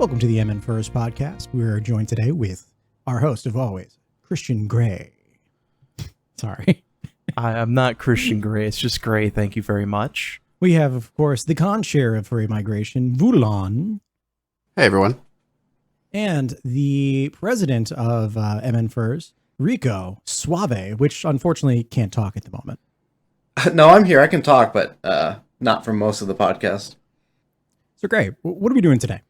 Welcome to the MNFurs podcast. We're joined today with our host of always, Christian Gray. Sorry. I'm not Christian Gray. It's just Gray. Thank you very much. We have, of course, the Conchair of Furry Migration, Vulan. Hey, everyone. And the president of MNFurs, Rico Suave, which unfortunately can't talk at the moment. No, I'm here. I can talk, but not for most of the podcast. So great. What are we doing today?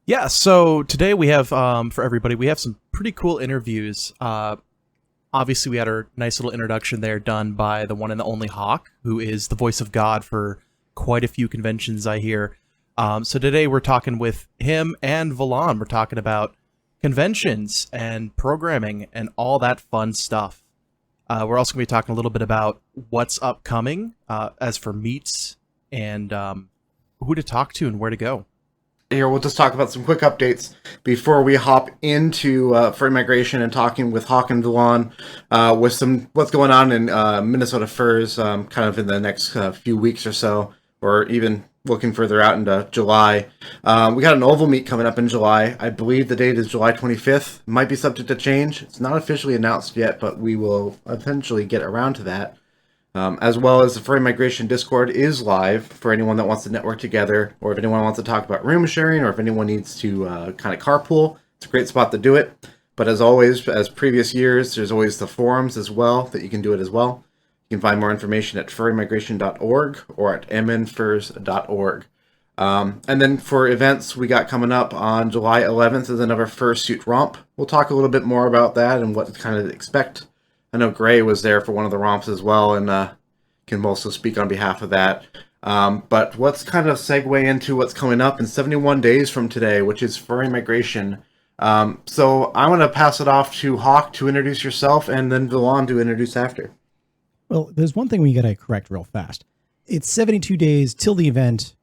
Yeah, so today we have, for everybody, we have some pretty cool interviews. Obviously, we had our nice little introduction there done by the one and the only Hawk, who is the voice of God for quite a few conventions, I hear. So today we're talking with him and Vulan. We're talking about conventions and programming and all that fun stuff. We're also going to be talking a little bit about what's upcoming as for meets and who to talk to and where to go. Here, we'll just talk about some quick updates before we hop into Furry Migration and talking with Hawk and Vulan with some what's going on in Minnesota Furs kind of in the next few weeks or so, or even looking further out into July. We got an oval meet coming up in July. I believe the date is July 25th. Might be subject to change. It's not officially announced yet, but we will eventually get around to that. As well as the Furry Migration Discord is live for anyone that wants to network together, or if anyone wants to talk about room sharing, or if anyone needs to kind of carpool. It's a great spot to do it. But as always, as previous years, there's always the forums as well that you can do it as well. You can find more information at furrymigration.org or at MNFurs.org. And then for events we got coming up on July 11th is another Fursuit Romp. We'll talk a little bit more about that and what to kind of expect. I know Gray was there for one of the romps as well, and can also speak on behalf of that. But let's kind of segue into what's coming up in 71 days from today, which is Furry Migration. So I want to pass it off to Hawk to introduce yourself, and then Vulan to introduce after. Well, there's one thing we got to correct real fast. It's 72 days till the event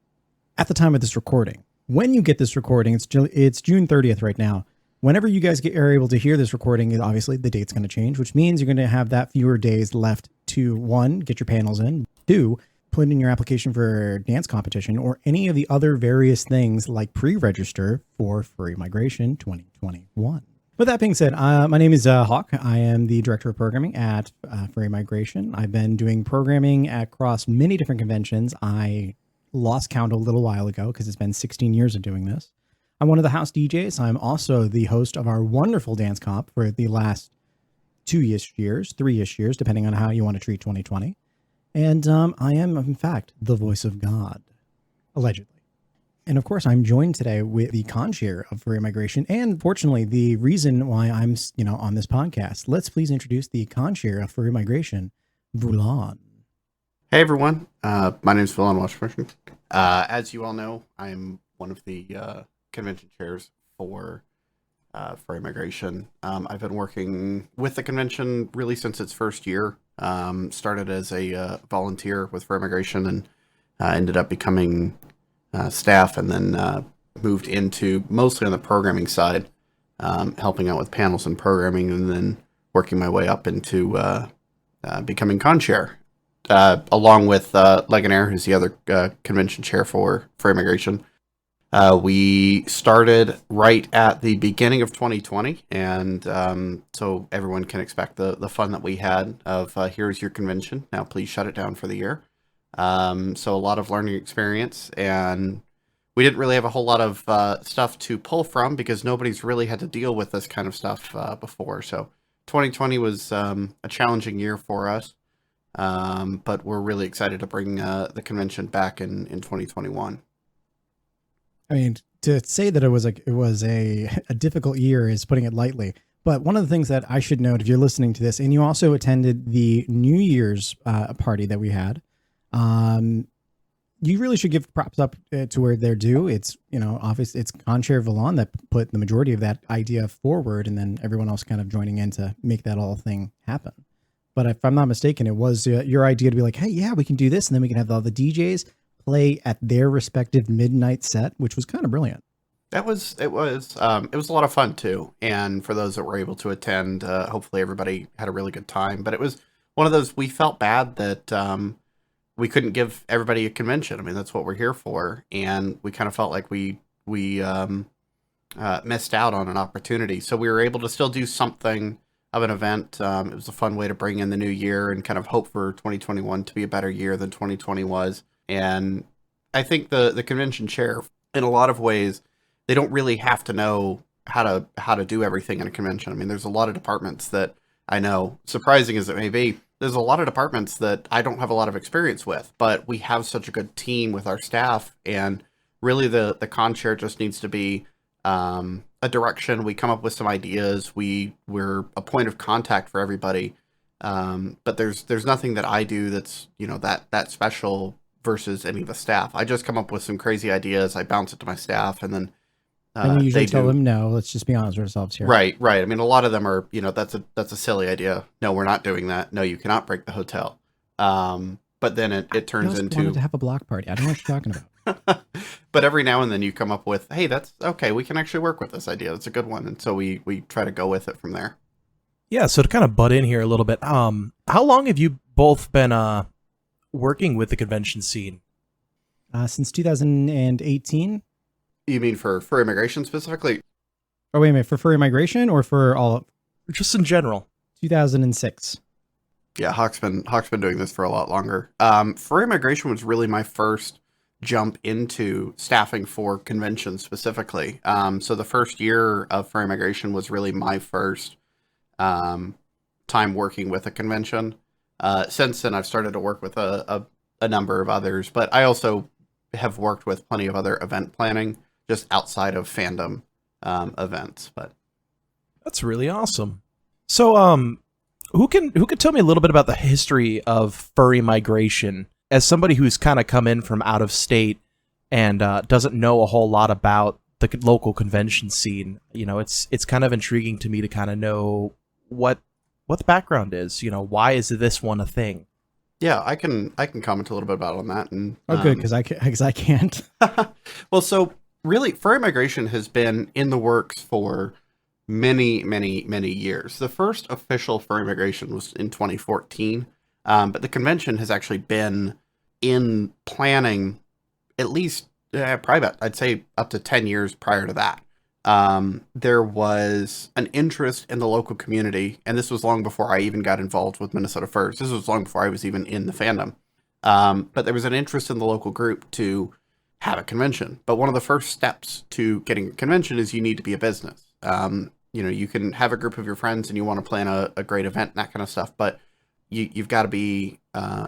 at the time of this recording. When you get this recording, it's June 30th right now. Whenever you guys are able to hear this recording, obviously the date's going to change, which means you're going to have that fewer days left to, one, get your panels in, two, put in your application for dance competition or any of the other various things like pre-register for Furry Migration 2021. With that being said, my name is Hawk. I am the director of programming at Furry Migration. I've been doing programming across many different conventions. I lost count a little while ago because it's been 16 years of doing this. I'm one of the house DJs. I'm also the host of our wonderful dance comp for the last 2-ish years, 3-ish years, depending on how you want to treat 2020. And I am, in fact, the voice of God, allegedly. And of course, I'm joined today with the Conchair of Furry Migration, and fortunately, the reason why I'm, on this podcast. Let's please introduce the Conchair of Furry Migration, Vulan. Hey, everyone. My name is Vulan Washburne. As you all know, I'm one of the convention chairs for Furry Migration. I've been working with the convention really since its first year. Started as a volunteer with Furry Migration and ended up becoming staff, and then moved into mostly on the programming side, helping out with panels and programming, and then working my way up into becoming Conchair, along with Legionnaire, who's the other convention chair for Furry Migration. We started right at the beginning of 2020, and so everyone can expect the fun that we had of here's your convention, now please shut it down for the year. So a lot of learning experience, and we didn't really have a whole lot of stuff to pull from because nobody's really had to deal with this kind of stuff before. So 2020 was a challenging year for us, but we're really excited to bring the convention back in 2021. I mean, to say that it was a difficult year is putting it lightly. But one of the things that I should note, if you're listening to this, and you also attended the New Year's party that we had, you really should give props up to where they're due. It's, obviously it's Conchair Vulan that put the majority of that idea forward, and then everyone else kind of joining in to make that whole thing happen. But if I'm not mistaken, it was your idea to be like, hey, yeah, we can do this, and then we can have all the DJs play at their respective midnight set, which was kind of brilliant. It was a lot of fun too. And for those that were able to attend, hopefully everybody had a really good time. But it was one of those, we felt bad that we couldn't give everybody a convention. I mean, that's what we're here for. And we kind of felt like we missed out on an opportunity. So we were able to still do something of an event. It was a fun way to bring in the new year and kind of hope for 2021 to be a better year than 2020 was. And I think the convention chair, in a lot of ways, they don't really have to know how to do everything in a convention. I mean, there's a lot of departments that I know, surprising as it may be, there's a lot of departments that I don't have a lot of experience with, but we have such a good team with our staff, and really the Conchair just needs to be a direction. We come up with some ideas. We're a point of contact for everybody. But there's nothing that I do that's, that special versus any of the staff. I just come up with some crazy ideas. I bounce it to my staff, and then and you usually tell them, no, let's just be honest with ourselves here. Right. I mean, a lot of them are, that's a silly idea. No, we're not doing that. No, you cannot break the hotel. But then it turns into wanted to have a block party. I don't know what you're talking about. But every now and then you come up with, hey, that's okay. We can actually work with this idea. That's a good one. And so we try to go with it from there. Yeah. So to kind of butt in here a little bit, how long have you both been working with the convention scene? Since 2018. You mean for Furry Migration specifically? Oh, wait a minute. For Furry Migration or for all of... Just in general. 2006. Yeah, Hawk's been doing this for a lot longer. Furry Migration was really my first jump into staffing for conventions specifically. So the first year of Furry Migration was really my first time working with a convention. Since then, I've started to work with a number of others, but I also have worked with plenty of other event planning just outside of fandom events. But that's really awesome. So, who could tell me a little bit about the history of Furry Migration as somebody who's kind of come in from out of state and doesn't know a whole lot about the local convention scene? It's kind of intriguing to me to kind of know what the background is. Why is this one a thing? Yeah, I can comment a little bit about on that. And good, because I can't. Well, so really, Furry Migration has been in the works for many, many, many years. The first official Furry Migration was in 2014, but the convention has actually been in planning at least probably about, I'd say, up to 10 years prior to that. There was an interest in the local community, and this was long before I even got involved with MNFurs. This was long before I was even in the fandom. But there was an interest in the local group to have a convention. But one of the first steps to getting a convention is you need to be a business. You can have a group of your friends and you want to plan a great event and that kind of stuff, but you've got to be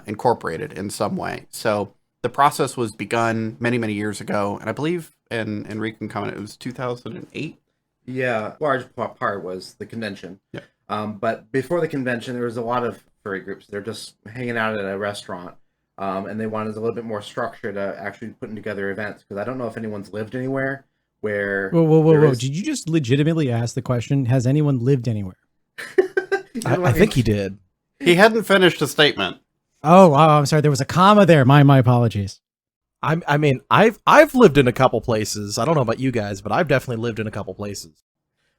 incorporated in some way. So the process was begun many, many years ago, and I believe, and Rico can comment, it was 2008. Yeah, large part was the convention. Yeah. But before the convention, there was a lot of furry groups. They're just hanging out at a restaurant, and they wanted a little bit more structure to actually putting together events. Because I don't know if anyone's lived anywhere where... Whoa. Did you just legitimately ask the question, has anyone lived anywhere? I think he did. He hadn't finished a statement. Oh, I'm sorry. There was a comma there. My apologies. I mean, I've lived in a couple places. I don't know about you guys, but I've definitely lived in a couple places.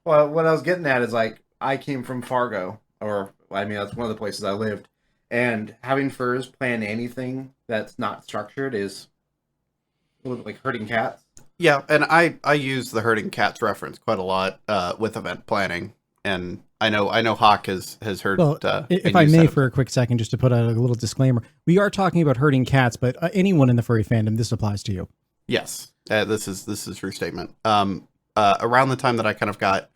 Well, what I was getting at is, like, I came from Fargo, that's one of the places I lived, and having furs plan anything that's not structured is a little bit like herding cats. Yeah, and I use the herding cats reference quite a lot with event planning, and I know Hawk has heard. Well, if I may, for a quick second, just to put out a little disclaimer, we are talking about herding cats, but anyone in the furry fandom, this applies to you. Yes, this is true statement. Around the time that I kind of got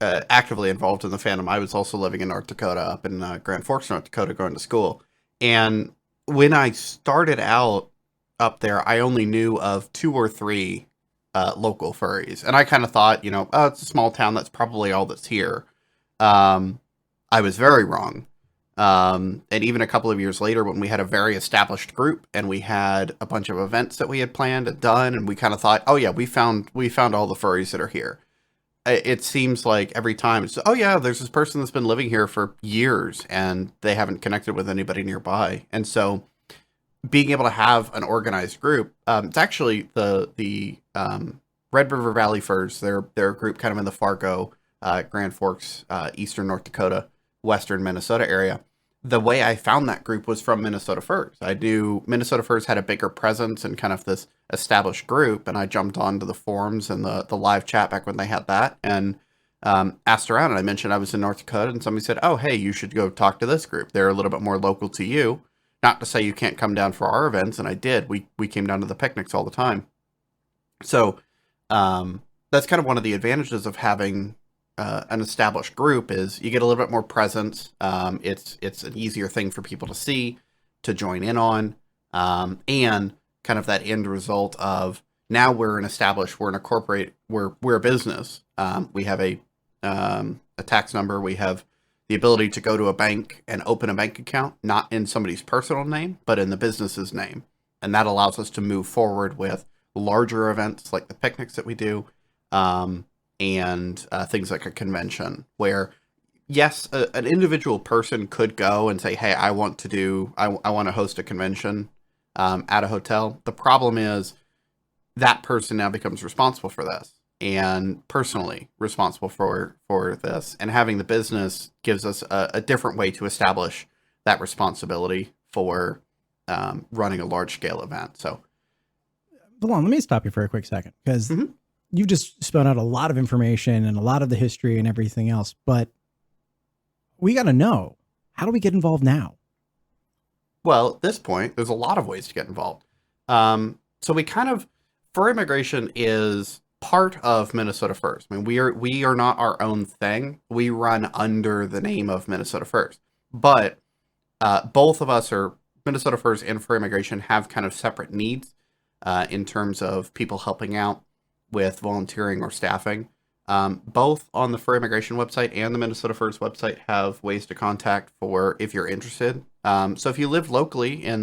actively involved in the fandom, I was also living in North Dakota, up in Grand Forks, North Dakota, going to school. And when I started out up there, I only knew of 2 or 3 local furries, and I kind of thought, oh, it's a small town. That's probably all that's here. I was very wrong. And even a couple of years later, when we had a very established group and we had a bunch of events that we had planned and done, and we kind of thought, oh yeah, we found all the furries that are here. It seems like every time it's, oh yeah, there's this person that's been living here for years and they haven't connected with anybody nearby. And so being able to have an organized group, it's actually the Red River Valley Furs. They're a group kind of in the Fargo, Grand Forks, eastern North Dakota, western Minnesota area. the way I found that group was from Minnesota Furs. I knew Minnesota Furs had a bigger presence and kind of this established group, and I jumped onto the forums and the live chat back when they had that, and asked around, and I mentioned I was in North Dakota, and somebody said, oh, hey, you should go talk to this group. They're a little bit more local to you. Not to say you can't come down for our events, and I did. We came down to the picnics all the time. So that's kind of one of the advantages of having an established group is you get a little bit more presence. It's an easier thing for people to see, to join in on, and kind of that end result of now we're an established, we're a business. We have a tax number. We have the ability to go to a bank and open a bank account, not in somebody's personal name, but in the business's name. And that allows us to move forward with larger events like the picnics that we do, and things like a convention where, yes, an individual person could go and say, hey, I want to host a convention at a hotel. The problem is that person now becomes responsible for this and personally responsible for this. And having the business gives us a different way to establish that responsibility for running a large scale event. So, Vulan, let me stop you for a quick second, because you just spun out a lot of information and a lot of the history and everything else, but we got to know, how do we get involved now? Well, at this point, there's a lot of ways to get involved. So Furry Migration is part of Minnesota Furs. I mean, we are not our own thing. We run under the name of Minnesota Furs, but both of us are Minnesota Furs and Furry Migration have kind of separate needs in terms of people helping out with volunteering or staffing. Both on the Furry Migration website and the Minnesota Furs website have ways to contact for if you're interested. So if you live locally in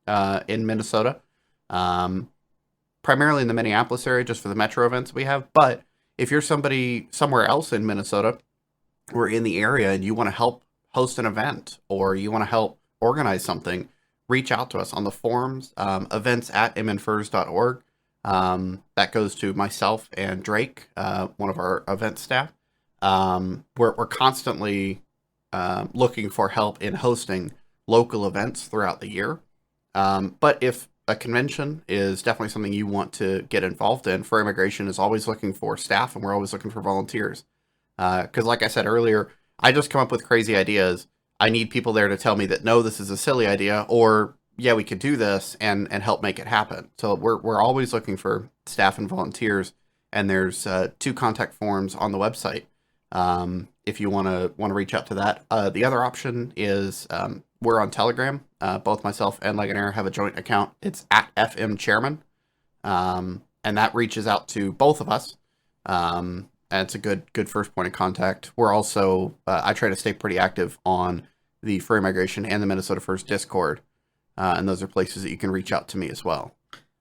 Minnesota, primarily in the Minneapolis area, just for the metro events we have. But if you're somebody somewhere else in Minnesota or in the area and you want to help host an event or you want to help organize something, reach out to us on the forums, events@MNFurs.org. That goes to myself and Drake, one of our event staff. We're constantly looking for help in hosting local events throughout the year. But if a convention is definitely something you want to get involved in, Furry Migration is always looking for staff, and we're always looking for volunteers. Because like I said earlier, I just come up with crazy ideas. I need people there to tell me that, no, this is a silly idea, or yeah, we could do this and help make it happen. So we're always looking for staff and volunteers, and there's 2 contact forms on the website if you want to reach out to that. The other option is we're on Telegram. Both myself and Legionnaire have a joint account. It's @FMChairman, and that reaches out to both of us. And it's a good first point of contact. We're also I try to stay pretty active on the Furry Migration and the Minnesota Furs Discord. And those are places that you can reach out to me as well.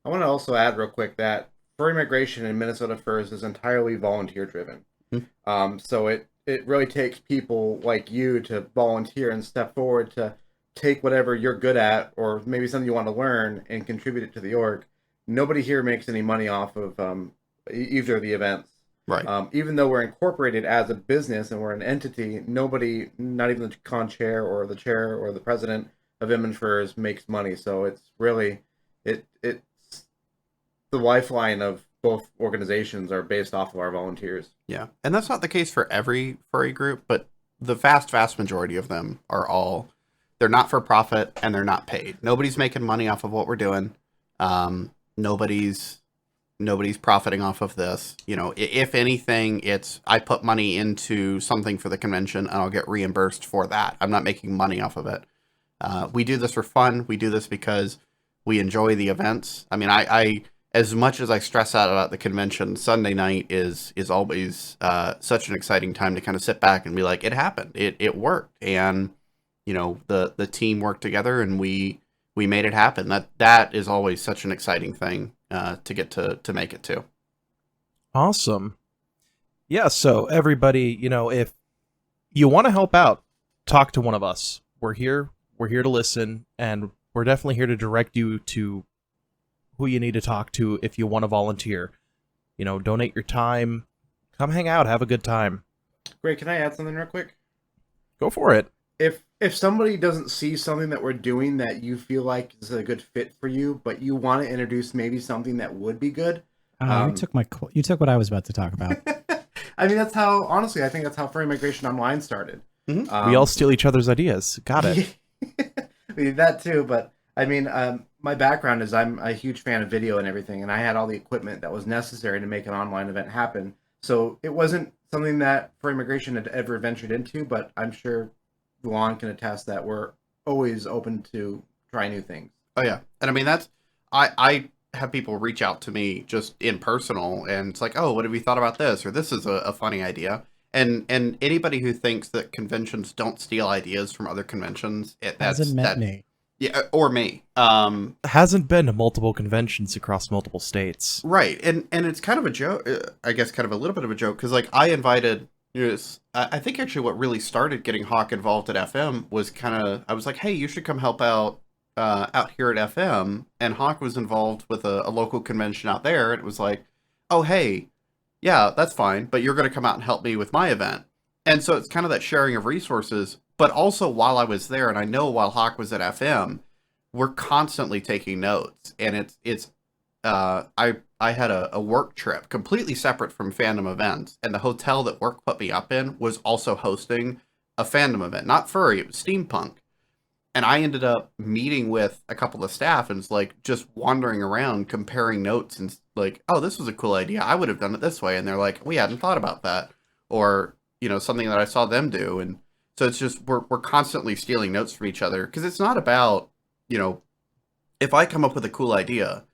I want to also add real quick that Furry Migration in Minnesota Furs is entirely volunteer driven. So it really takes people like you to volunteer and step forward to take whatever you're good at or maybe something you want to learn and contribute it to the org. Nobody here makes any money off of either of the events. Right. Even though we're incorporated as a business and we're an entity, nobody, not even the Conchair or the chair or the president of MNFurs makes money. So it's really, it's the lifeline of both organizations are based off of our volunteers. Yeah. And that's not the case for every furry group, but the vast majority of them are they're not for profit and they're not paid. Nobody's making money off of what we're doing. Nobody's profiting off of this. You know, if anything, it's I put money into something for the convention and I'll get reimbursed for that. I'm not making money off of it. We do this for fun. We do this because we enjoy the events. I mean, I as much as I stress out about the convention, Sunday night is always such an exciting time to kind of sit back and be like, it happened. It worked. And, you know, the team worked together and we made it happen. That is always such an exciting thing to get to make it to. Awesome. Yeah, so everybody, you know, if you want to help out, talk to one of us. We're here to listen, and we're definitely here to direct you to who you need to talk to if you want to volunteer. You know, donate your time, come hang out, have a good time. Great. Can I add something real quick? Go for it. if somebody doesn't see something that we're doing that you feel like is a good fit for you, but you want to introduce maybe something that would be good. You took what I was about to talk about. I mean, that's how, honestly, I think that's how Furry Migration Online started. Mhm. We all steal each other's ideas. Got it. I mean, that too, but I mean, my background is I'm a huge fan of video and everything, and I had all the equipment that was necessary to make an online event happen. So it wasn't something that Furry Migration had ever ventured into, but I'm sure Vulan can attest that we're always open to try new things. Oh yeah, and I mean I have people reach out to me just in personal, and it's like, oh, what have you thought about this, or this is a funny idea. And anybody who thinks that conventions don't steal ideas from other conventions, Hasn't met me. Yeah, or me. Hasn't been to multiple conventions across multiple states. Right, and it's kind of a joke, I guess, kind of a little bit of a joke, because like I invited. I think actually what really started getting Hawk involved at FM was kind of, I was like, hey, you should come help out here at FM. And Hawk was involved with a local convention out there. And it was like, oh, hey, yeah, that's fine. But you're going to come out and help me with my event. And so it's kind of that sharing of resources. But also while I was there, and I know while Hawk was at FM, we're constantly taking notes. And I had a work trip completely separate from fandom events, and the hotel that work put me up in was also hosting a fandom event, not furry, it was steampunk. And I ended up meeting with a couple of staff and it's like just wandering around comparing notes and like, oh, this was a cool idea. I would have done it this way. And they're like, we hadn't thought about that. Or, you know, something that I saw them do. And so it's just, we're constantly stealing notes from each other. Cause it's not about, you know, if I come up with a cool idea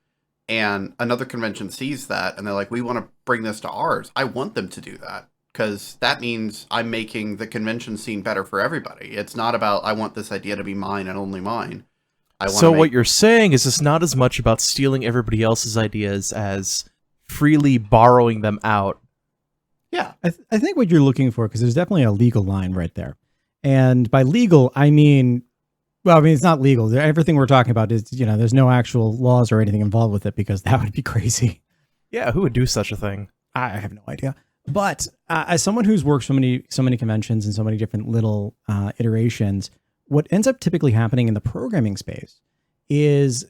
and another convention sees that and they're like, we want to bring this to ours, I want them to do that. Because that means I'm making the convention scene better for everybody. It's not about, I want this idea to be mine and only mine. So what you're saying is it's not as much about stealing everybody else's ideas as freely borrowing them out. Yeah. I think what you're looking for, because there's definitely a legal line right there. And by legal, I mean, well, I mean, it's not legal. Everything we're talking about is, you know, there's no actual laws or anything involved with it because that would be crazy. Yeah, who would do such a thing? I have no idea. But as someone who's worked so many conventions and so many different little iterations, what ends up typically happening in the programming space is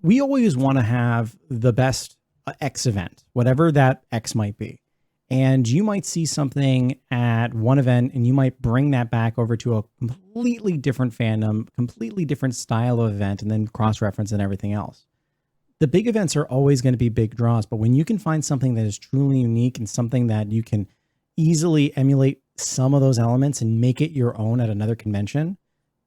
we always want to have the best X event, whatever that X might be. And you might see something at one event and you might bring that back over to a completely different fandom, completely different style of event, and then cross-reference and everything else. The big events are always going to be big draws, but when you can find something that is truly unique and something that you can easily emulate some of those elements and make it your own at another convention,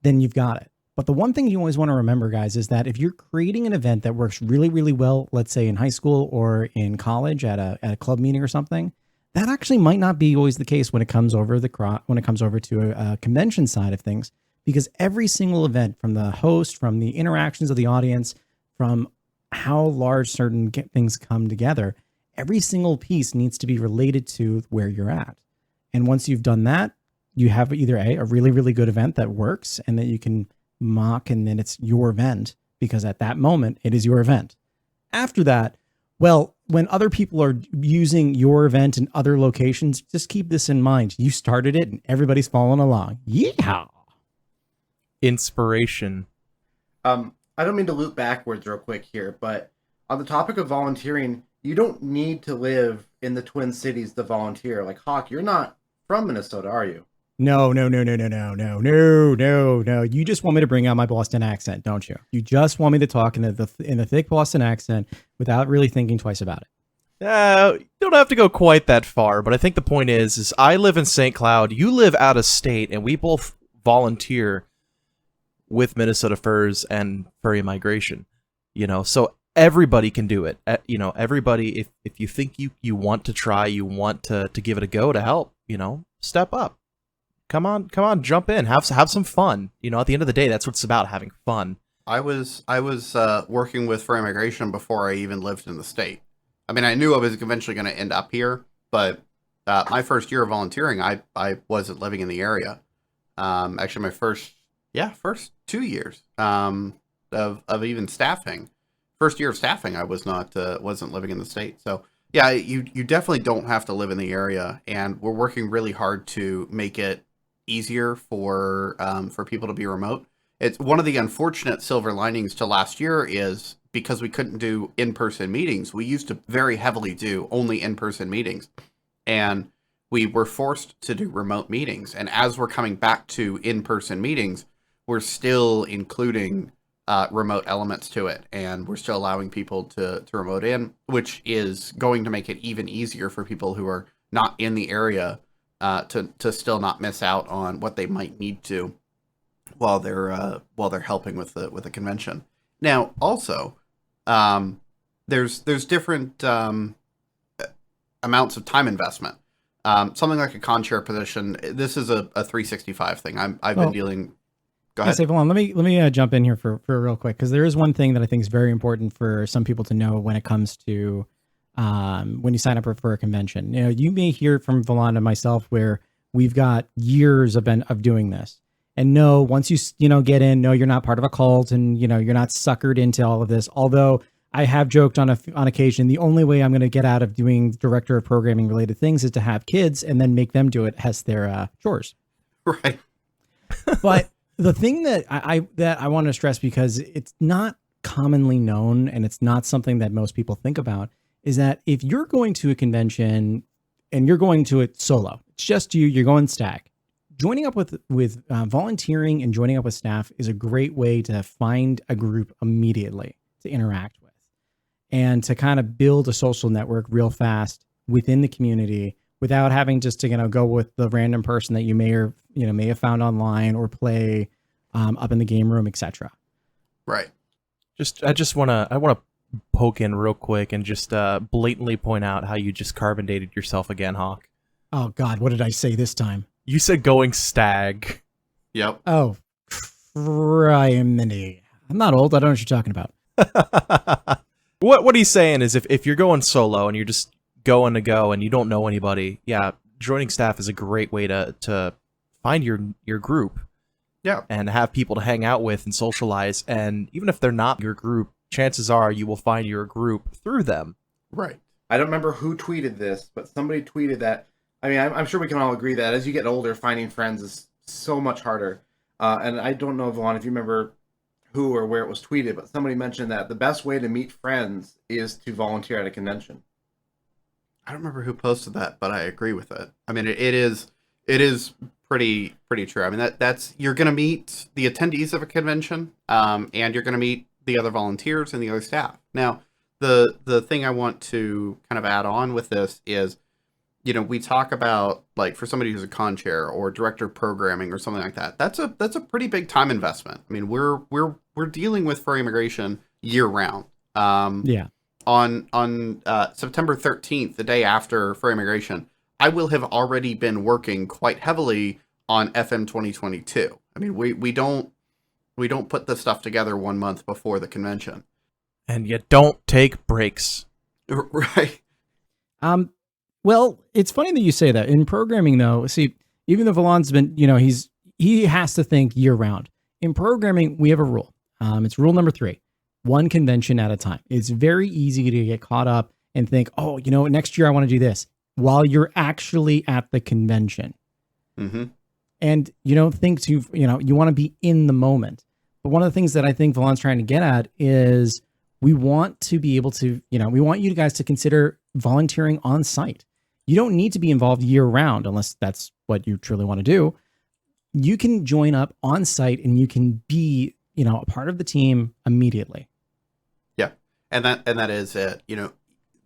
then you've got it. But the one thing you always want to remember, guys, is that if you're creating an event that works really, really well, let's say in high school or in college at a club meeting or something, that actually might not be always the case when it comes over to a convention side of things, because every single event, from the host, from the interactions of the audience, from how large certain things come together, every single piece needs to be related to where you're at. And once you've done that, you have either a really, really good event that works and that you can mock, and then it's your event because at that moment it is your event. After that, well, when other people are using your event in other locations, just keep this in mind. You started it and everybody's following along. Yeehaw! Inspiration. I don't mean to loop backwards real quick here, but on the topic of volunteering, you don't need to live in the Twin Cities to volunteer. Like, Hawk, you're not from Minnesota, are you? No. You just want me to bring out my Boston accent, don't you? You just want me to talk in the thick Boston accent without really thinking twice about it. You don't have to go quite that far, but I think the point is I live in St. Cloud, you live out of state, and we both volunteer with MNFurs and Furry Migration, you know, so everybody can do it. You know, everybody, if you think you want to try, you want to give it a go to help, you know, step up. Come on, jump in, have some fun. You know, at the end of the day, that's what it's about, having fun. I was working with Furry Migration before I even lived in the state. I mean, I knew I was eventually going to end up here, but my first year of volunteering, I wasn't living in the area. Actually, my first 2 years of even staffing. First year of staffing, I wasn't living in the state. So yeah, you definitely don't have to live in the area, and we're working really hard to make it easier for people to be remote. It's one of the unfortunate silver linings to last year is because we couldn't do in-person meetings. We used to very heavily do only in-person meetings, and we were forced to do remote meetings. And as we're coming back to in-person meetings, we're still including remote elements to it, and we're still allowing people to remote in, which is going to make it even easier for people who are not in the area to still not miss out on what they might need to while they're helping with the convention. Now, also, there's different amounts of time investment. Something like a Conchair position. This is a 365 thing. I've been dealing. Go ahead. Say, Vulan, let me jump in here for real quick, because there is one thing that I think is very important for some people to know when it comes to when you sign up for a convention. You know, you may hear from Vulan and myself where we've got years of doing this, and no, once you get in, no, you're not part of a cult, and you're not suckered into all of this. Although I have joked on occasion, the only way I'm going to get out of doing director of programming related things is to have kids and then make them do it as their chores. Right. But the thing that I want to stress, because it's not commonly known and it's not something that most people think about, is that if you're going to a convention and you're going to it solo, it's just you're going stack. Joining up with volunteering and joining up with staff is a great way to find a group immediately to interact with and to kind of build a social network real fast within the community without having just to go with the random person that you may have found online or play up in the game room, etc. Right. I want to poke in real quick and just blatantly point out how you just carbon dated yourself again, Hawk. Oh God, what did I say this time? You said going stag. Yep. Oh, criminy. I'm not old. I don't know what you're talking about. What he's saying is if you're going solo and you're just going to go and you don't know anybody, yeah, joining staff is a great way to find your group. Yeah. And have people to hang out with and socialize. And even if they're not your group, chances are you will find your group through them. Right. I don't remember who tweeted this, but somebody tweeted that. I mean, I'm sure we can all agree that as you get older, finding friends is so much harder. And I don't know, Vulan, if you remember who or where it was tweeted, but somebody mentioned that the best way to meet friends is to volunteer at a convention. I don't remember who posted that, but I agree with it. I mean, it is pretty true. I mean, that's you're going to meet the attendees of a convention, and you're going to meet the other volunteers and the other staff. Now, the thing I want to kind of add on with this is, we talk about, like, for somebody who's a Conchair or director of programming or something like that. That's a pretty big time investment. I mean, we're dealing with Furry Migration year round. Yeah. On September 13th, the day after Furry Migration, I will have already been working quite heavily on FM 2022. I mean, we don't put the stuff together 1 month before the convention. And you don't take breaks. Right. Well, it's funny that you say that. In programming, though, see, even though Vulan's been, he has to think year round. In programming, we have a rule. It's rule number 3, one convention at a time. It's very easy to get caught up and think, oh, next year I want to do this while you're actually at the convention. Mm-hmm. And you don't think you want to be in the moment. But one of the things that I think Vulan's trying to get at is we want to be able to, we want you guys to consider volunteering on site. You don't need to be involved year round unless that's what you truly want to do. You can join up on site and you can be, a part of the team immediately. Yeah. And that is it.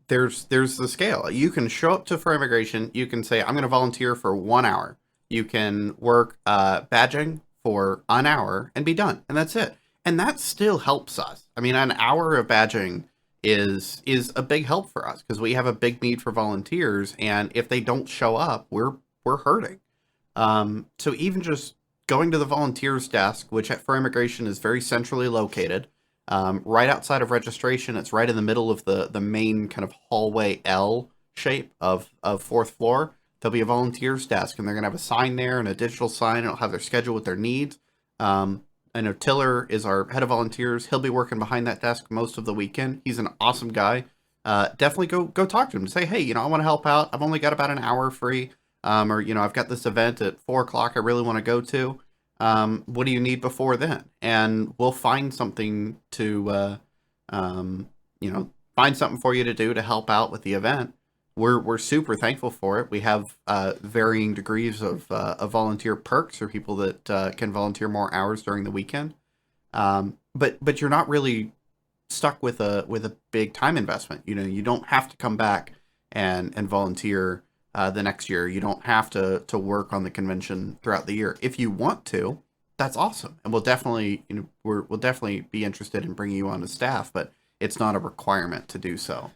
There's the scale. You can show up to Furry Migration. You can say, I'm going to volunteer for 1 hour. You can work badging for an hour and be done. And that's it. And that still helps us. I mean, an hour of badging is a big help for us because we have a big need for volunteers. And if they don't show up, we're hurting. So even just going to the volunteers desk, which at Furry Migration is very centrally located, right outside of registration, it's right in the middle of the main kind of hallway L shape of 4th floor. There'll be a volunteers desk, and they're going to have a sign there and a digital sign. It'll have their schedule with their needs. I know Tiller is our head of volunteers. He'll be working behind that desk most of the weekend. He's an awesome guy. Definitely go talk to him. Say, hey, I want to help out. I've only got about an hour free. or I've got this event at 4 o'clock I really want to go to. What do you need before then? And we'll find something to find something for you to do to help out with the event. We're super thankful for it. We have varying degrees of volunteer perks for people that can volunteer more hours during the weekend. But you're not really stuck with a big time investment. You don't have to come back and volunteer the next year. You don't have to work on the convention throughout the year. If you want to, that's awesome, and we'll definitely we'll definitely be interested in bringing you on as staff. But it's not a requirement to do so.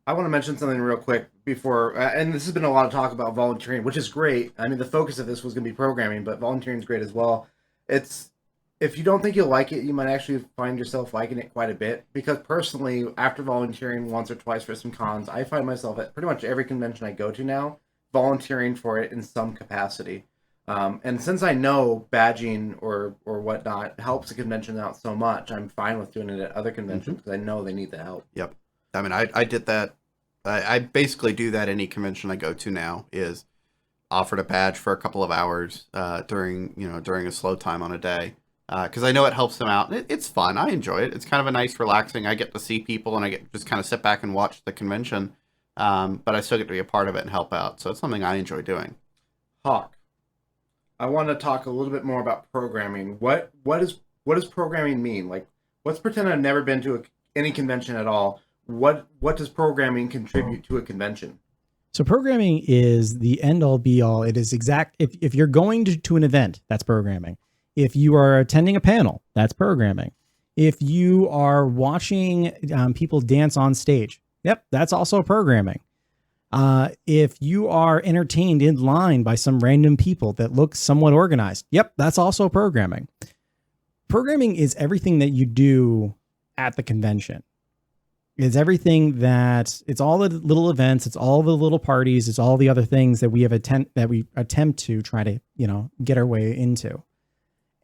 I want to mention something real quick before, and this has been a lot of talk about volunteering, which is great. I mean, the focus of this was going to be programming, but volunteering is great as well. If you don't think you'll like it, you might actually find yourself liking it quite a bit. Because personally, after volunteering once or twice for some cons, I find myself at pretty much every convention I go to now, volunteering for it in some capacity. And since I know badging or whatnot helps the convention out so much, I'm fine with doing it at other conventions because I know they need the help. Yep. I mean, I did that. I basically do that any convention I go to now, is offered a badge for a couple of hours during a slow time on a day. Because I know it helps them out. It's fun. I enjoy it. It's kind of a nice, relaxing. I get to see people, and I get to just kind of sit back and watch the convention. But I still get to be a part of it and help out. So it's something I enjoy doing. Hawk, I want to talk a little bit more about programming. What does programming mean? Like, let's pretend I've never been to any convention at all. What does programming contribute to a convention? So programming is the end all be all. It is exact. If you're going to an event, that's programming. If you are attending a panel, that's programming. If you are watching people dance on stage, yep, that's also programming. If you are entertained in line by some random people that look somewhat organized, yep, that's also programming. Programming is everything that you do at the convention. It's everything it's all the little events, it's all the little parties, it's all the other things that we attempt to try to, get our way into.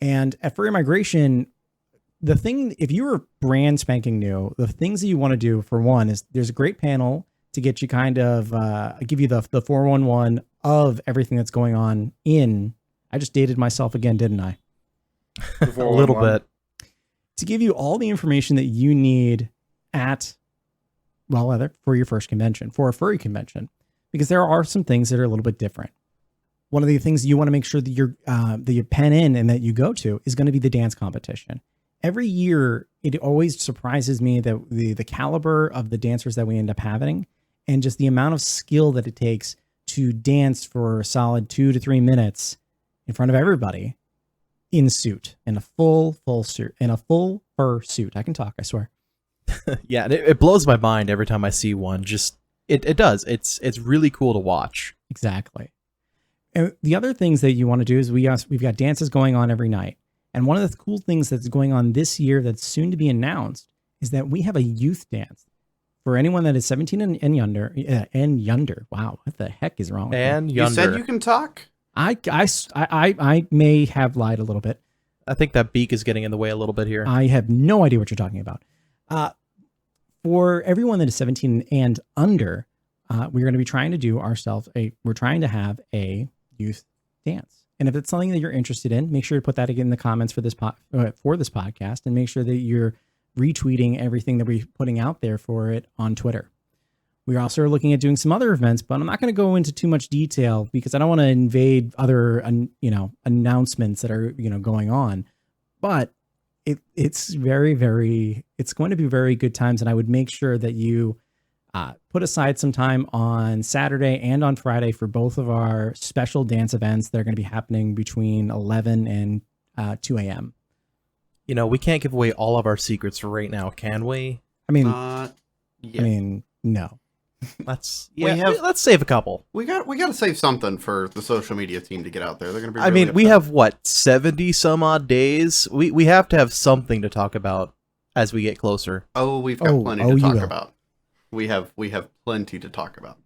And at Furry Migration, if you were brand spanking new, the things that you want to do, for one, is there's a great panel to get you kind of, give you the 411 of everything that's going on I just dated myself again, didn't I? A little bit. To give you all the information that you need for your first convention, for a furry convention, because there are some things that are a little bit different. One of the things you want to make sure that you pen in and that you go to is going to be the dance competition. Every year, it always surprises me that the caliber of the dancers that we end up having, and just the amount of skill that it takes to dance for a solid 2 to 3 minutes in front of everybody in suit, in a full suit, in a full fur suit. I can talk, I swear. Yeah, it blows my mind every time I see one. Just it does. It's really cool to watch. Exactly. And the other things that you want to do is we've got dances going on every night. And one of the cool things that's going on this year that's soon to be announced is that we have a youth dance for anyone that is 17 and younger. Wow, what the heck is wrong with and me? younger. You said you can talk? I may have lied a little bit. I think that beak is getting in the way a little bit here. I have no idea what you're talking about. For everyone that is 17 and under, we're going to be trying to do we're trying to have a youth dance. And if it's something that you're interested in, make sure to put that in the comments for this podcast, and make sure that you're retweeting everything that we're putting out there for it on Twitter. We also are looking at doing some other events, but I'm not going to go into too much detail because I don't want to invade other, announcements that are, going on. But it's very, very, it's going to be very good times. And I would make sure that you put aside some time on Saturday and on Friday for both of our special dance events that are going to be happening between 11 and 2 a.m. We can't give away all of our secrets for right now, can we? I mean, no. Let's save a couple. We got to save something for the social media team to get out there. They're going to be. We have 70 some odd days. We have to have something to talk about as we get closer. Oh, we've got plenty to talk about. We have plenty to talk about.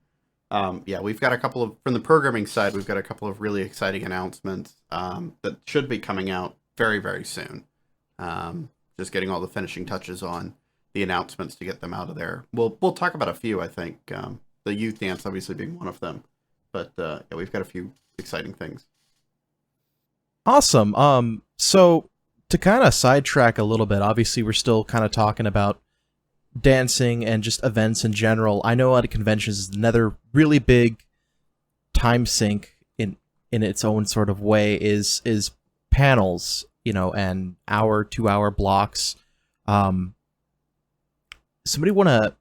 We've got a couple of, from the programming side, we've got a couple of really exciting announcements that should be coming out very, very soon. Just getting all the finishing touches on the announcements to get them out of there. We'll talk about a few, I think. The youth dance obviously being one of them. But yeah, we've got a few exciting things. Awesome. So to kind of sidetrack a little bit, obviously we're still kind of talking about dancing and just events in general. I know at conventions is another really big time sink in its own sort of way is panels, and 2-hour blocks. Somebody want to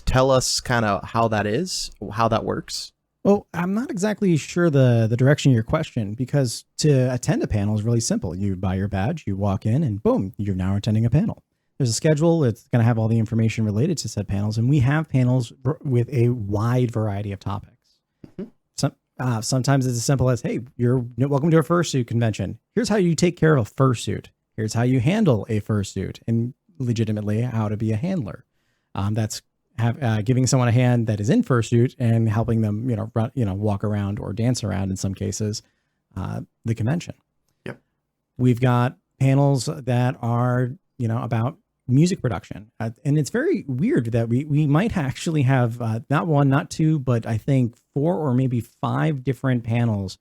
tell us kind of how that works? Well, I'm not exactly sure the direction of your question, because to attend a panel is really simple. You buy your badge, you walk in, and boom, you're now attending a panel. There's a schedule. It's going to have all the information related to said panels, and we have panels with a wide variety of topics. Sometimes it's as simple as, hey, you're welcome to a fursuit convention. Here's how you take care of a fursuit. Here's how you handle a fursuit, and legitimately how to be a handler. That's giving someone a hand that is in fursuit and helping them, run, walk around or dance around in some cases, the convention. Yep. We've got panels that are, about music production. And it's very weird that we might actually have not one, not two, but I think 4 or maybe 5 different panels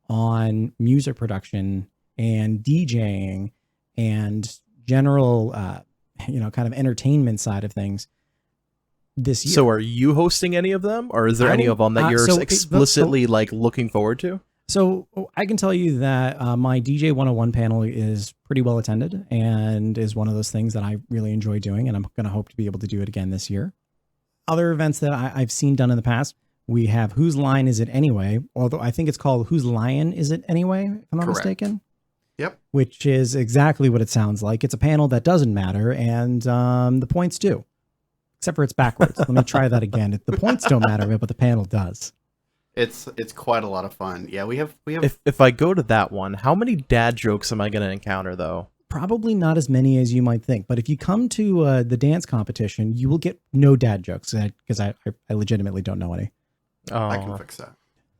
on music production and DJing and general, kind of entertainment side of things this year. So are you hosting any of them, or is there any of them that you're explicitly looking forward to? So I can tell you that my DJ 101 panel is pretty well attended and is one of those things that I really enjoy doing, and I'm going to hope to be able to do it again this year. Other events that I've seen done in the past, we have Whose Line Is It Anyway? Although I think it's called Whose Lion Is It Anyway, if I'm not mistaken. Yep. Which is exactly what it sounds like. It's a panel that doesn't matter, and the points do. Except for it's backwards. Let me try that again. The points don't matter, but the panel does. It's quite a lot of fun. Yeah, we have. If I go to that one, how many dad jokes am I going to encounter though? Probably not as many as you might think. But if you come to the dance competition, you will get no dad jokes, because I legitimately don't know any. Oh. I can fix that.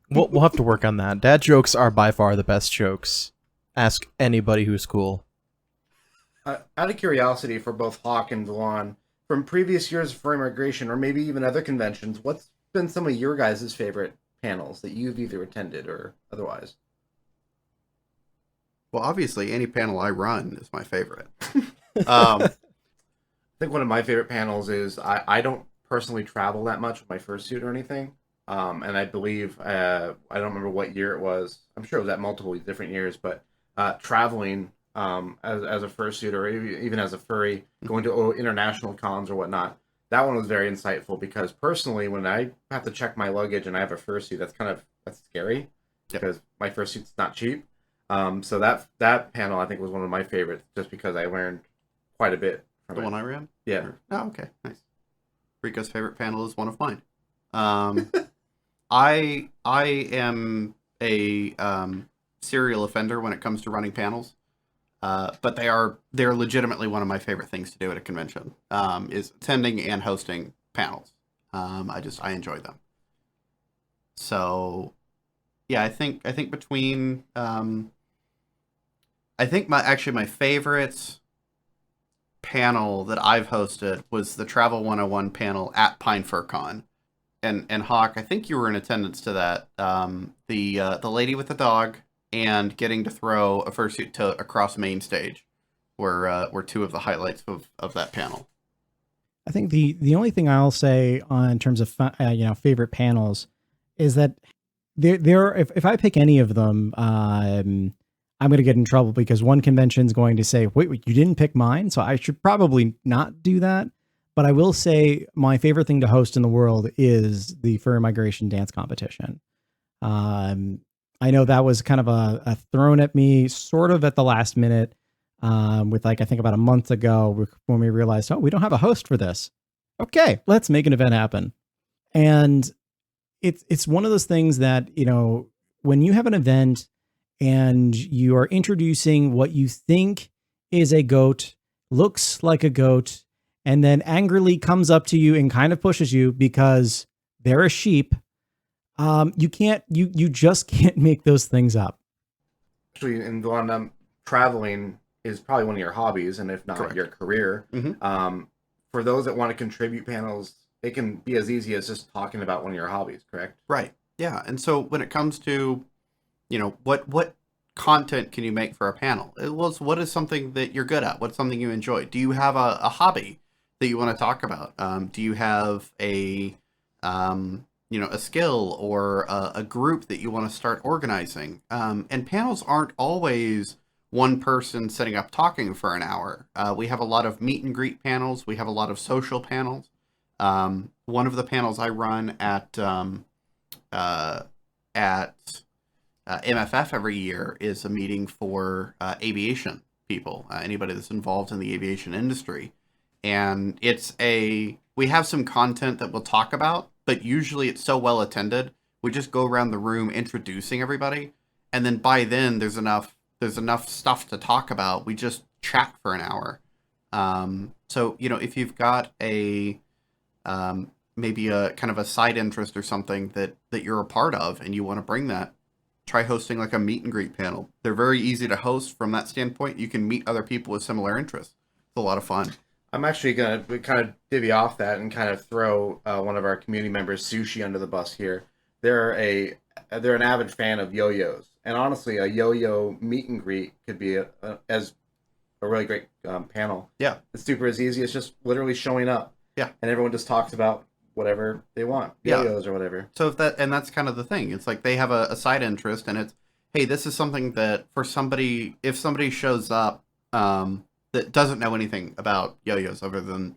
We'll have to work on that. Dad jokes are by far the best jokes. Ask anybody who's cool. Out of curiosity for both Hawk and Vulan, from previous years of Furry Migration, or maybe even other conventions, what's been some of your guys' favorite panels that you've either attended or otherwise? Well, obviously, any panel I run is my favorite. I think one of my favorite panels is I don't personally travel that much with my fursuit or anything. And I believe, I don't remember what year it was. I'm sure it was at multiple different years, but traveling as a fursuit or even as a furry, going to international cons or whatnot, that one was very insightful, because personally, when I have to check my luggage and I have a fursuit, that's scary, because my fursuit's not cheap. So that panel, I think, was one of my favorites, just because I learned quite a bit from The it. one I ran? Yeah. Oh, okay, nice. Rico's favorite panel is one of mine. I am a serial offender when it comes to running panels, but they're legitimately one of my favorite things to do at a convention. Is attending and hosting panels. I enjoy them. So, yeah, I think between I think my favorite panel that I've hosted was the Travel 101 panel at Pine Fur Con. And Hawk, I think you were in attendance to that. The lady with the dog and getting to throw a fursuit tote across main stage were two of the highlights of that panel. I think the only thing I'll say in terms of favorite panels is that if I pick any of them, I'm going to get in trouble, because one convention is going to say, wait, you didn't pick mine, so I should probably not do that. But I will say my favorite thing to host in the world is the Furry Migration dance competition. I know that was kind of a thrown at me sort of at the last minute, with I think about a month ago, when we realized, we don't have a host for this. Okay, let's make an event happen. And it's one of those things that, when you have an event and you are introducing what you think is a goat, looks like a goat, and then angrily comes up to you and kind of pushes you because they're a sheep, you just can't make those things up. Actually, in Vulan, traveling is probably one of your hobbies, and if not, Correct. your career. Mm-hmm. For those that want to contribute panels, it can be as easy as just talking about one of your hobbies, correct? Right. Yeah, and so when it comes to, what content can you make for a panel? What is something that you're good at? What's something you enjoy? Do you have a hobby that you want to talk about? Do you have a skill or a group that you want to start organizing? And panels aren't always one person sitting up talking for an hour. We have a lot of meet and greet panels. We have a lot of social panels. One of the panels I run at MFF every year is a meeting for aviation people, anybody that's involved in the aviation industry. And we have some content that we'll talk about, but usually it's so well attended, we just go around the room introducing everybody. And then by then there's enough stuff to talk about. We just chat for an hour. So, if you've got maybe a kind of a side interest or something that you're a part of and you want to bring that, try hosting like a meet and greet panel. They're very easy to host from that standpoint. You can meet other people with similar interests. It's a lot of fun. I'm actually going to kind of divvy off that and kind of throw one of our community members, Sushi, under the bus here. They're an avid fan of yo-yos. And honestly, a yo-yo meet and greet could be as a really great panel. Yeah. It's super as easy as just literally showing up. Yeah. And everyone just talks about whatever they want, yo-yos or whatever. So that's kind of the thing. It's like they have a side interest, and it's, hey, this is something that for somebody, if somebody shows up that doesn't know anything about yo-yos other than,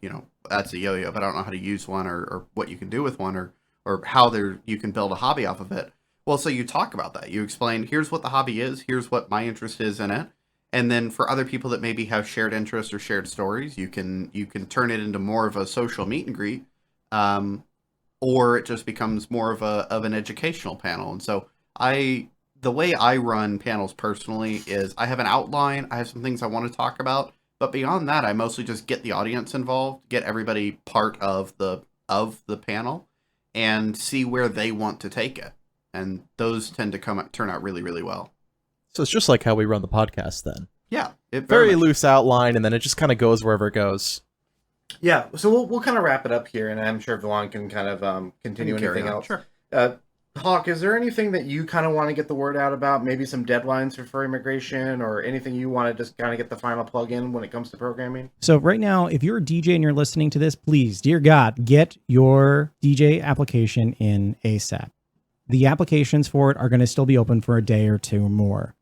that's a yo-yo, but I don't know how to use one or what you can do with one or how you can build a hobby off of it. Well, so you talk about that. You explain, here's what the hobby is, here's what my interest is in it. And then for other people that maybe have shared interests or shared stories, you can turn it into more of a social meet and greet. Or it just becomes more of an educational panel. And so the way I run panels personally is I have an outline, I have some things I want to talk about, but beyond that, I mostly just get the audience involved, get everybody part of the panel, and see where they want to take it. And those tend to turn out really, really well. So it's just like how we run the podcast then. Yeah. Very loose outline, and then it just kind of goes wherever it goes. Yeah, so we'll kind of wrap it up here, and I'm sure Vulan can kind of continue anything else. Sure. Hawk, is there anything that you kind of want to get the word out about? Maybe some deadlines for Furry Migration, or anything you want to just kind of get the final plug in when it comes to programming? So right now, if you're a DJ and you're listening to this, please, dear God, get your DJ application in ASAP. The applications for it are going to still be open for a day or two more,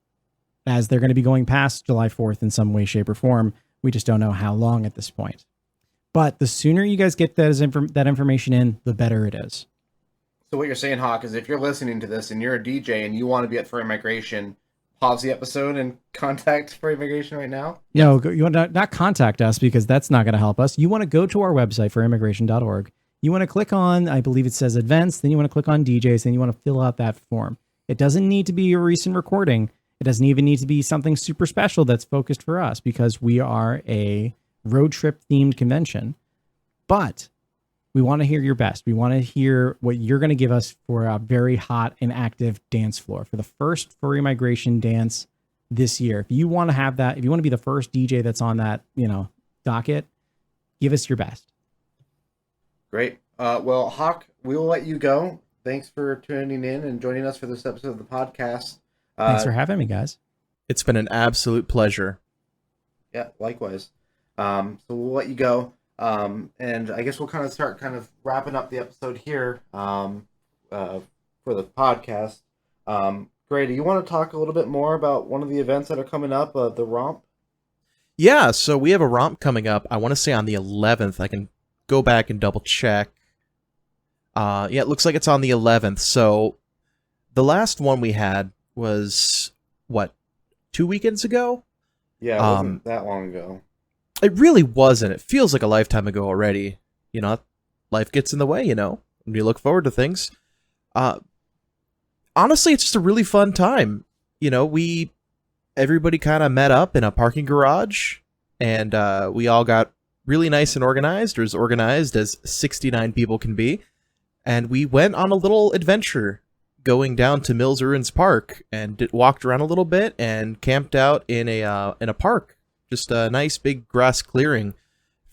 as they're going to be going past July 4th in some way, shape, or form. We just don't know how long at this point. But the sooner you guys get that information in, the better it is. So what you're saying, Hawk, is if you're listening to this and you're a DJ and you want to be at Furry Migration, pause the episode and contact Furry Migration right now? No, you want to not contact us, because that's not going to help us. You want to go to our website, furrymigration.org. You want to click on, I believe it says events, then you want to click on DJs, then you want to fill out that form. It doesn't need to be a recent recording. It doesn't even need to be something super special that's focused for us, because we are a road trip themed convention. But we want to hear your best. We want to hear what you're going to give us for a very hot and active dance floor for the first Furry Migration dance this year. If you want to have that, if you want to be the first DJ that's on that, docket, give us your best. Great. Well, Hawk, we will let you go. Thanks for tuning in and joining us for this episode of the podcast. Thanks for having me, guys. It's been an absolute pleasure. Yeah, likewise. So we'll let you go. And I guess we'll kind of start wrapping up the episode here for the podcast. Gray, do you want to talk a little bit more about one of the events that are coming up, the romp? Yeah, so we have a romp coming up, I want to say on the 11th. I can go back and double check. Yeah, it looks like it's on the 11th. So the last one we had was, 2 weekends ago? Yeah, it wasn't that long ago. It really wasn't. It feels like a lifetime ago already. Life gets in the way, when you look forward to things. Honestly, it's just a really fun time. Everybody kind of met up in a parking garage, and we all got really nice and organized, or as organized as 69 people can be. And we went on a little adventure going down to Mills Ruins Park, and walked around a little bit and camped out in a park. Just a nice big grass clearing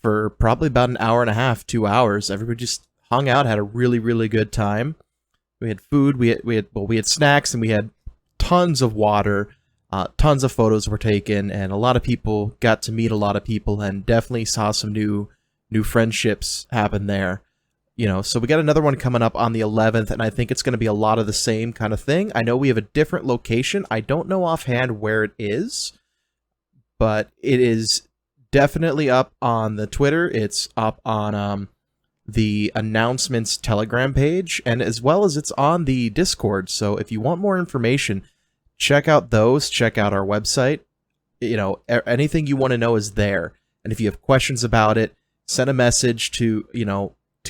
for probably about an hour and a half, 2 hours. Everybody just hung out, had a really, really good time. We had food, we had snacks, and we had tons of water. Tons of photos were taken, and a lot of people got to meet a lot of people, and definitely saw some new friendships happen there. So we got another one coming up on the 11th, and I think it's going to be a lot of the same kind of thing. I know we have a different location. I don't know offhand where it is, but it is definitely up on the Twitter. It's up on the announcements Telegram page, and as well as it's on the Discord. So if you want more information, check out those. Check out our website. Anything you want to know is there. And if you have questions about it, send a message to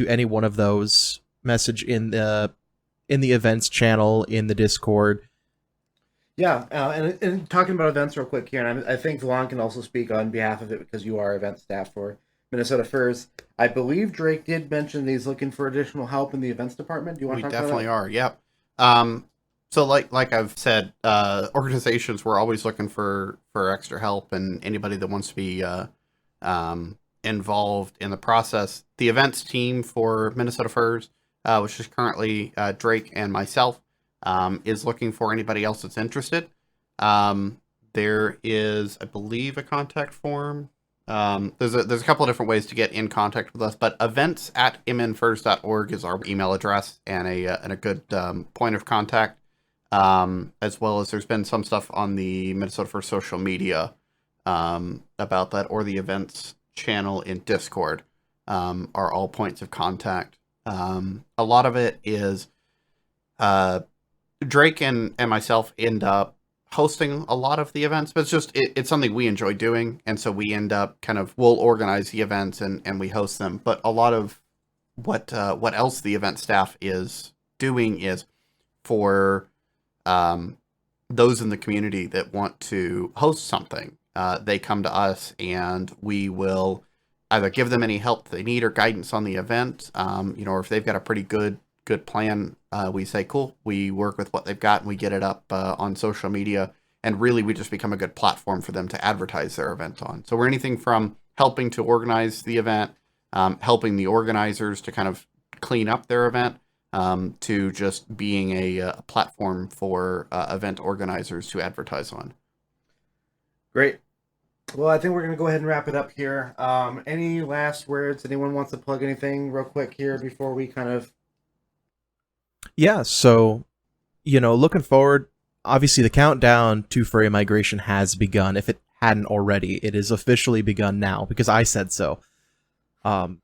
any one of those. Message in the events channel in the Discord. Yeah, and talking about events real quick here, and I think Vulan can also speak on behalf of it because you are event staff for Minnesota Furs. I believe Drake did mention that he's looking for additional help in the events department. Do you want to talk about that? We definitely are, yep. So like I've said, organizations, we're always looking for extra help, and anybody that wants to be involved in the process. The events team for Minnesota Furs, which is currently Drake and myself, is looking for anybody else that's interested. There is, I believe, a contact form. There's a couple of different ways to get in contact with us, but events@MNFurs.org is our email address and a good point of contact. As well as there's been some stuff on the Minnesota Furs social media about that, or the events channel in Discord are all points of contact. A lot of it is Drake and myself end up hosting a lot of the events, but it's something we enjoy doing, and so we end up we'll organize the events and we host them. But a lot of what else the event staff is doing is for those in the community that want to host something. They come to us, and we will either give them any help they need or guidance on the event. Or if they've got a pretty good plan, we say, cool, we work with what they've got and we get it up on social media. And really, we just become a good platform for them to advertise their event on. So we're anything from helping to organize the event, helping the organizers to kind of clean up their event, to just being a platform for event organizers to advertise on. Great. Well, I think we're going to go ahead and wrap it up here. Any last words? Anyone wants to plug anything real quick here before we kind of... Yeah, so, looking forward, obviously the countdown to Furry Migration has begun. If it hadn't already, it is officially begun now, because I said so. Other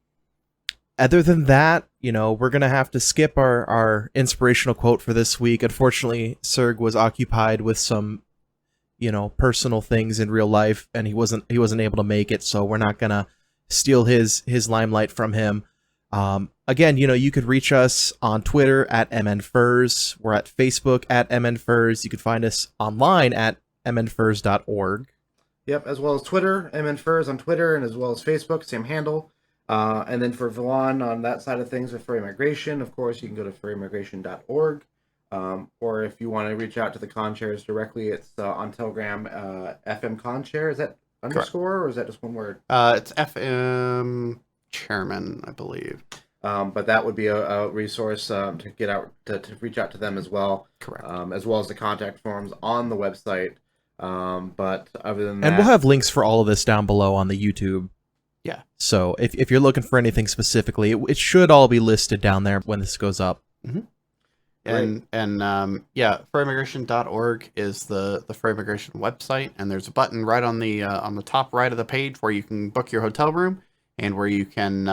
than that, we're going to have to skip our inspirational quote for this week. Unfortunately, Serg was occupied with some, personal things in real life, and he wasn't able to make it, so we're not going to steal his limelight from him. Again, you could reach us on Twitter at MNFurs. We're at Facebook at MNFurs. You can find us online at MNFurs.org. Yep, as well as Twitter, MNFurs on Twitter, and as well as Facebook, same handle. And then for Vulan on that side of things with Furry Migration, of course, you can go to furrymigration.org. Or if you want to reach out to the Conchairs directly, it's on Telegram, FM Conchair. Is that underscore, or is that just one word? It's FM Chairman, I believe. But that would be a resource to get out to reach out to them as well. Correct. As well as the contact forms on the website. But other than that, and we'll have links for all of this down below on the YouTube. Yeah. So if you're looking for anything specifically, it should all be listed down there when this goes up. Mm-hmm. And furrymigration.org is the Furry Migration website, and there's a button right on the top right of the page where you can book your hotel room and where you can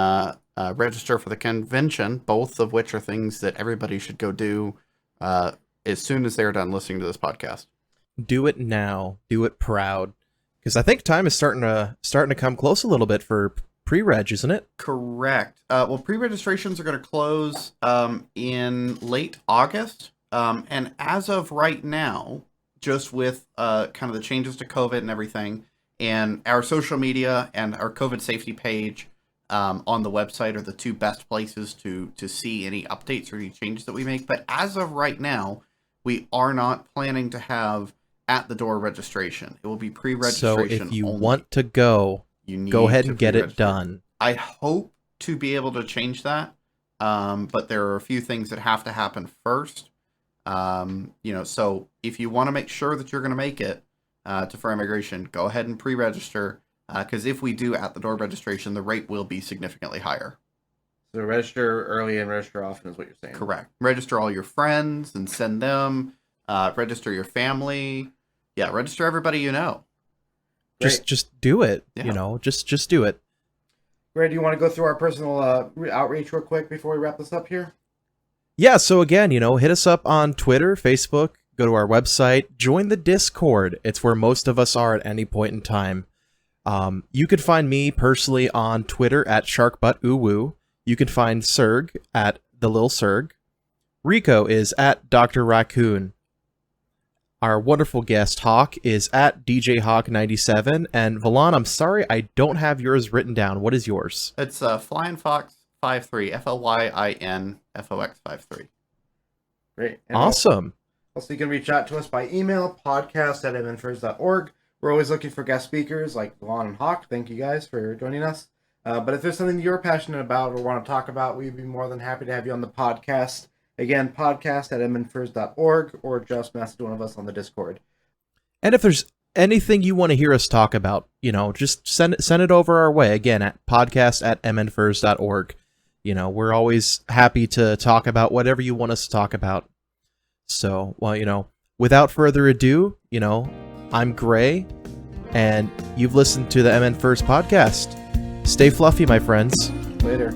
register for the convention, both of which are things that everybody should go do as soon as they're done listening to this podcast. Do it now. Do it proud. Because I think time is starting to come close a little bit for pre-reg, isn't it? Correct. Well, pre-registrations are going to close in late August. And as of right now, just with kind of the changes to COVID and everything, and our social media and our COVID safety page on the website are the two best places to see any updates or any changes that we make. But as of right now, we are not planning to have at-the-door registration. It will be pre-registration. So if you only. want to go, You need go ahead to and get it pre-register. done. I hope to be able to change that but there are a few things that have to happen first. So if you want to make sure that you're going to make it to Furry Migration, go ahead and pre-register, because if we do at-the-door registration, the rate will be significantly higher. So register early and register often is what you're saying. Correct. Register all your friends and send them. Register your family. Yeah, register everybody you know. Just do it. Yeah. Just do it. Ray, do you want to go through our personal outreach real quick before we wrap this up here? Yeah, so again, hit us up on Twitter, Facebook, go to our website, join the Discord. It's where most of us are at any point in time. You could find me personally on Twitter at SharkButtUwoo. You can find Serg at the Lil Serg. Rico is at Dr. Raccoon. Our wonderful guest Hawk is at DJ Hawk 97. And Vulan, I'm sorry I don't have yours written down. What is yours? It's Flying Fox 53, FLYIN FOX53. Great. And Awesome. Also, you can reach out to us by email, podcast@MNFurs.org. We're always looking for guest speakers like Vulan and Hawk. Thank you guys for joining us. But if there's something you're passionate about or want to talk about, we'd be more than happy to have you on the podcast. Again, podcast@MNFurs.org, or just message one of us on the Discord. And if there's anything you want to hear us talk about, just send it over our way. Again, at podcast@MNFurs.org. We're always happy to talk about whatever you want us to talk about. So, without further ado, I'm Gray, and you've listened to the MNFurs podcast. Stay fluffy, my friends. Later.